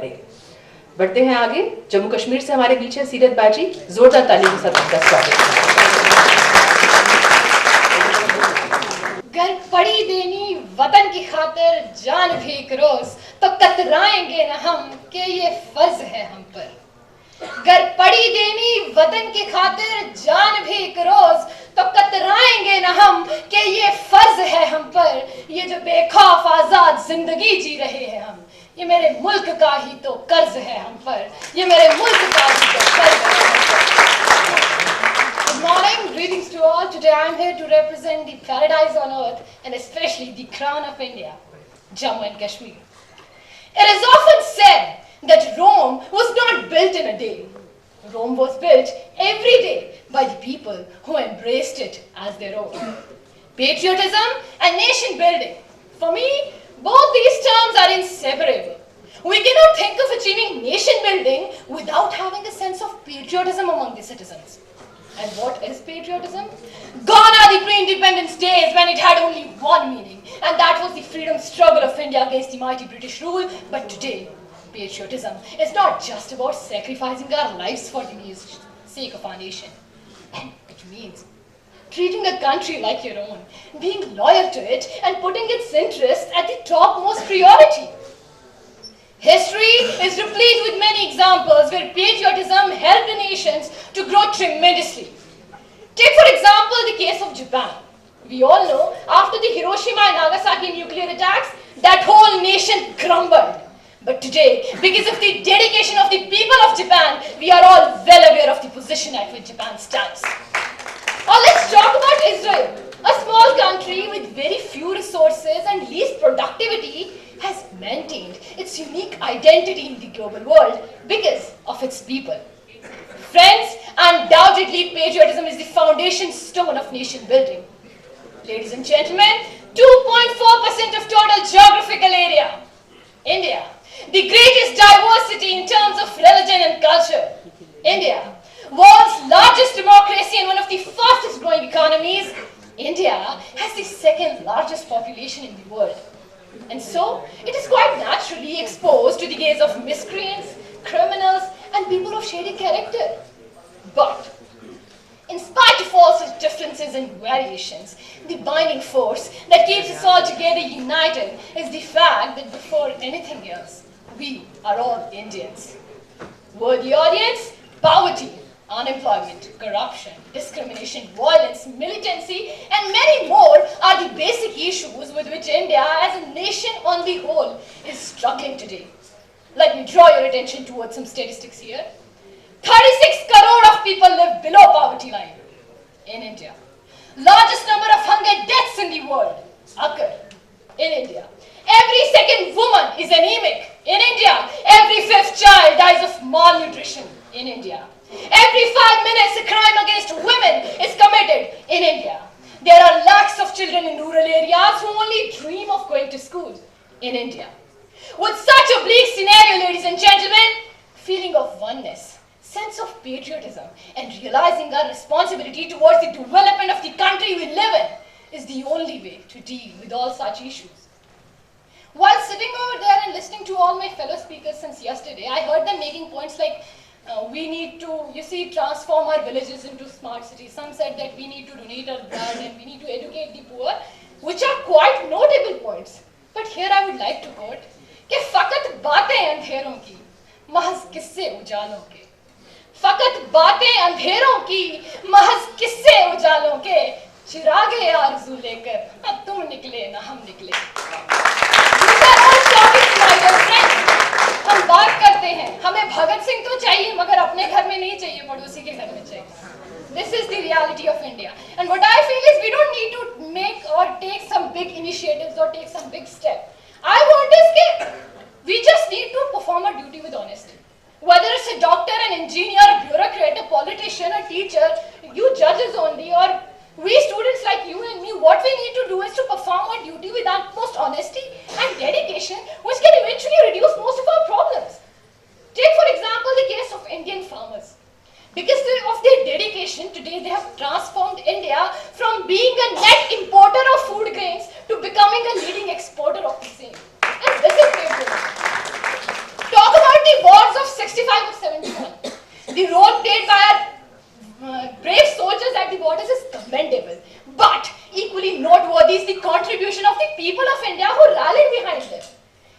बढ़ेगी। बढ़ते हैं आगे। जम्मू कश्मीर से हमारे बीच है सीरत बाजी। जोरदार ताली के साथ आपका स्वागत। गर पड़ी देनी वतन की खातिर जान भी एक रोज, तो कतराएंगे न हम कि ये फर्ज है हम पर। गर पड़ी देनी वतन की खातिर जान भी एक रोज, तो कतराएंगे न हम कि ये फर्ज है हम पर। ये जो बेखौफ आजाद जिंदगी जी रहे हैं हम, ये मेरे मुल्क का ही तो कर्ज है हम पर। ये मेरे मुल्क का ही तो कर्ज है हम पर। Good morning, greetings to all. Today I am here to represent the paradise on earth and especially the crown of India, Jammu and Kashmir. It is often said that Rome was not built in a day. Rome was built every day by the people who embraced it as their own. Patriotism and nation building. For me, both these terms are inseparable. We cannot think of achieving nation building without having a sense of patriotism among the citizens. And what is patriotism? Gone are the pre-independence days when it had only one meaning, and that was the freedom struggle of India against the mighty British rule. But today, patriotism is not just about sacrificing our lives for the sake of our nation. It means treating a country like your own, being loyal to it, and putting its interests at the topmost priority. History is replete with many examples where patriotism helped the nations to grow tremendously. Take for example the case of Japan. We all know after the Hiroshima and Nagasaki nuclear attacks, that whole nation crumbled. But today, because of the dedication of the people of Japan, we are all well aware of the position at which Japan stands. Now let's talk about Israel. A small country with very few resources and least productivity has maintained its unique identity in the global world because of its people. Friends, undoubtedly patriotism is the foundation stone of nation building. Ladies and gentlemen, 2.4% of total geographical area. India, the greatest diversity in terms of religion and culture. India, world's largest democracy and one of the fastest growing economies. India has the second largest population in the world. And so, it is quite naturally exposed to the gaze of miscreants, criminals, and people of shady character. But, in spite of all such differences and variations, the binding force that keeps us all together united is the fact that before anything else, we are all Indians. Worthy audience, poverty, unemployment, corruption, discrimination, violence, militancy, and many more are the basic issues with which India as a nation on the whole is struggling today. Let me draw your attention towards some statistics here. 36 crore of people live below poverty line in India. Largest number of hunger deaths in the world occur in India. Every second woman is anemic in India. Every fifth child dies of malnutrition in India. Every 5 minutes, a crime against women is committed in India. There are lakhs of children in rural areas who only dream of going to school in India. With such a bleak scenario, ladies and gentlemen, feeling of oneness, sense of patriotism, and realizing our responsibility towards the development of the country we live in is the only way to deal with all such issues. While sitting over there and listening to all my fellow speakers since yesterday, I heard them making points like, we need to, transform our villages into smart cities. Some said that we need to donate our blood and we need to educate the poor, which are quite notable points. But here I would like to quote, कि फकत बातें अंधेरों की, महज किस्से उजालों के. फकत बातें अंधेरों की, महज किस्से उजालों के. चिरागे आरज़ू लेकर, अब तुम निकले ना हम निकले. These are all topics, my dear friends. हम बात करते हैं, हमें भगत सिंह तो चाहिए मगर अपने घर में नहीं चाहिए, पड़ोसी के घर में चाहिए. This is the reality of India. And what I feel is we don't need to make or take some big initiatives or take some big step. I want is that we just need to perform our duty with honesty. Whether it's a doctor, an engineer, a bureaucrat, a politician, a teacher, you judges only, or we students like you and me, what we need to do is to perform our duty with utmost honesty and dedication, which can eventually reduce most of our problems. Take for example the case of Indian farmers. Because of their dedication, today they have transformed India from being a net importer of food grains to becoming a leading exporter of the same. And this is patriotism. Talk about 65 or 71. The role played by our brave soldiers at the borders is commendable. But equally noteworthy is the contribution of the people of India who rallied behind them.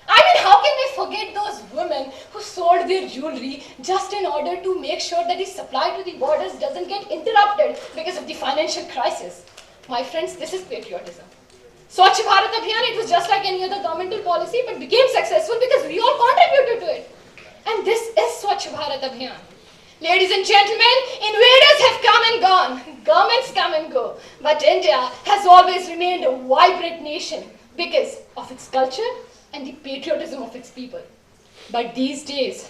I mean, how can we forget those women who sold their jewelry just in order to make sure that the supply to the borders doesn't get interrupted because of the financial crisis? My friends, this is patriotism. Swachh Bharat Abhiyan, it was just like any other governmental policy, but became successful because we all contributed to it. And this is Swachh Bharat Abhiyan. Ladies and gentlemen, invaders have come and gone, governments come and go, but India has always remained a vibrant nation because of its culture and the patriotism of its people. But these days,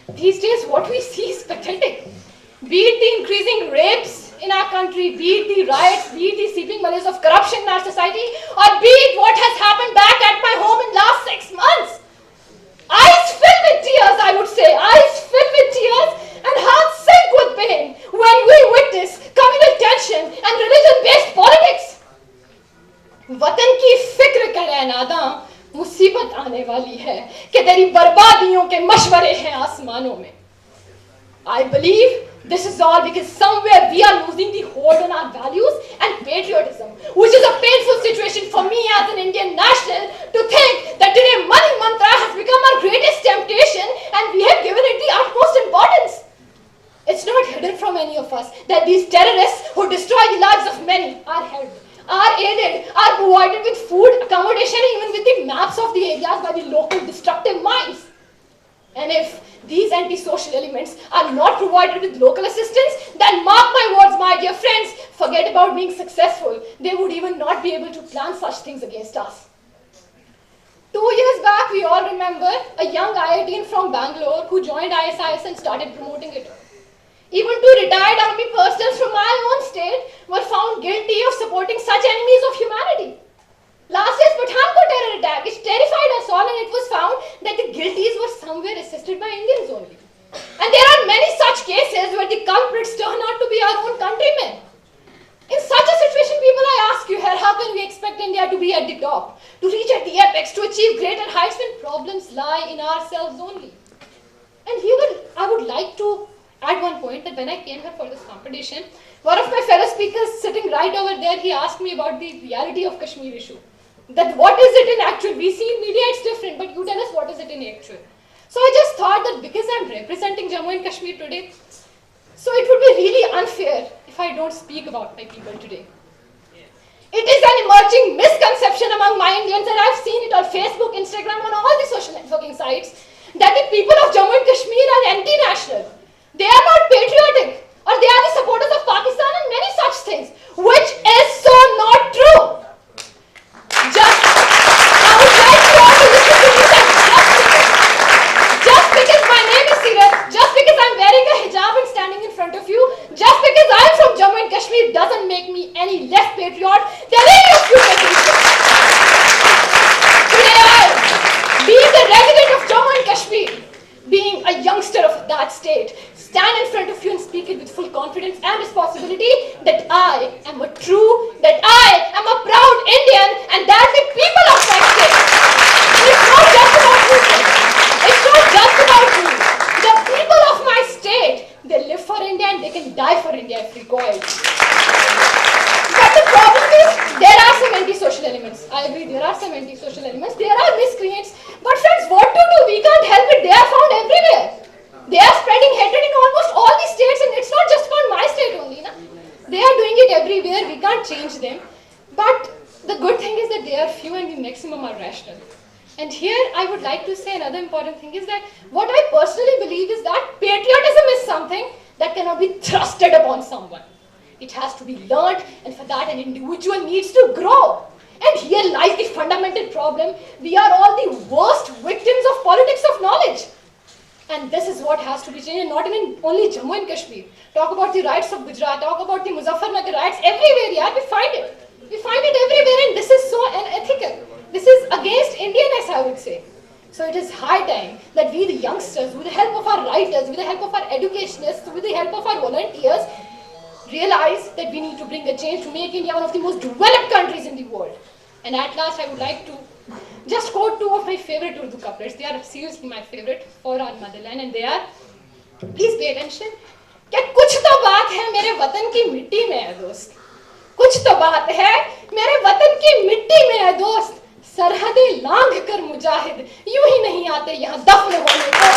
what we see is pathetic. Be it the increasing rapes in our country, be it the riots, be it the seeping malaise of corruption in our society, or be it what has happened back at my home in last 6 months. Eyes filled with tears, I would say, eyes filled with tears and hearts sink with pain when we witness communal tension and religion-based politics. वतन की फिक्र करे नादां, मुसीबत आने वाली है कि तेरी बर्बादियों के मशवरे हैं आसमानों में. I believe this is all because somewhere we are losing the hold on our values and patriotism, which is a painful situation for me as an Indian national to think that today money mantra has become our greatest temptation and we have given it the utmost importance. It's not hidden from any of us that these terrorists who destroy the lives of many are helped, are aided, are provided with food, accommodation, even with the maps of the areas by the local destructive minds. And if these anti-social elements are not provided with local assistance, then mark my words, my dear friends, forget about being successful. They would even not be able to plan such things against us. 2 years back, we all remember a young IITian from Bangalore who joined ISIS and started promoting it. Even two retired army personnel from my own state were found guilty of supporting such enemies of humanity. Last year's Pathankot terror attack, which terrified us all, and it was found that the guilties were somewhere assisted by Indians only. And there are many such cases where the culprits turn out to be our own countrymen. In such a situation, people, I ask you here, how can we expect India to be at the top, to reach at the apex, to achieve greater heights when problems lie in ourselves only? And here I would like to add one point that when I came here for this competition, one of my fellow speakers sitting right over there, he asked me about the reality of Kashmir issue. That what is it in actual? We see in media it's different, but you tell us what is it in actual. So I just thought that because I'm representing Jammu and Kashmir today, so it would be really unfair if I don't speak about my people today. It is an emerging misconception among my Indians, and I've seen it on Facebook, Instagram, on all the social networking sites, that the people of Jammu and Kashmir are anti-national. They are not patriotic, or they are the supporters of Pakistan and many such things, which is so not true. I would like you all to listen to me just because my name is Sirat, just because I'm wearing a hijab and standing in front of you, just because I'm from Jammu and Kashmir doesn't make me any less patriot than any of you patriots. Today I, being a resident of Jammu and Kashmir, being a youngster of that state, stand in front of you and speak it with full confidence and responsibility that I am a proud Indian and that the people of my state. It's not just about me. It's not just about me. The people of my state, they live for India and they can die for India if required. But the problem is, there are some anti-social elements. I agree, there are some anti-social elements. There are miscreants. But friends, what to do? We can't help it. They are found everywhere. They are spreading hatred in almost all the states, and it's not just about my state only. Na? They are doing it everywhere. We can't change them. But the good thing is that they are few and the maximum are rational. And here I would like to say another important thing is that what I personally believe is that patriotism is something that cannot be thrusted upon someone. It has to be learned, and for that an individual needs to grow. And here lies the fundamental problem. We are all the worst victims of politics of knowledge. And this is what has to be changed, and not even only Jammu and Kashmir. Talk about the riots of Gujarat, talk about the Muzaffarnagar riots, everywhere, yeah, we find it. We find it everywhere, and this is so unethical. This is against Indianness, I would say. So it is high time that we, the youngsters, with the help of our writers, with the help of our educationists, with the help of our volunteers, realize that we need to bring a change to make India one of the most developed countries in the world. And at last, I would like to just quote two of my favorite Urdu couplets. They are seriously my favorite for our motherland, and they are, please pay attention. क्या कुछ तो बात है मेरे वतन की मिट्टी में है दोस्त, कुछ तो बात है मेरे वतन की मिट्टी में है दोस्त, सरहदें लांघ कर मुजाहिद यूं ही नहीं आते यहाँ दफन होने को,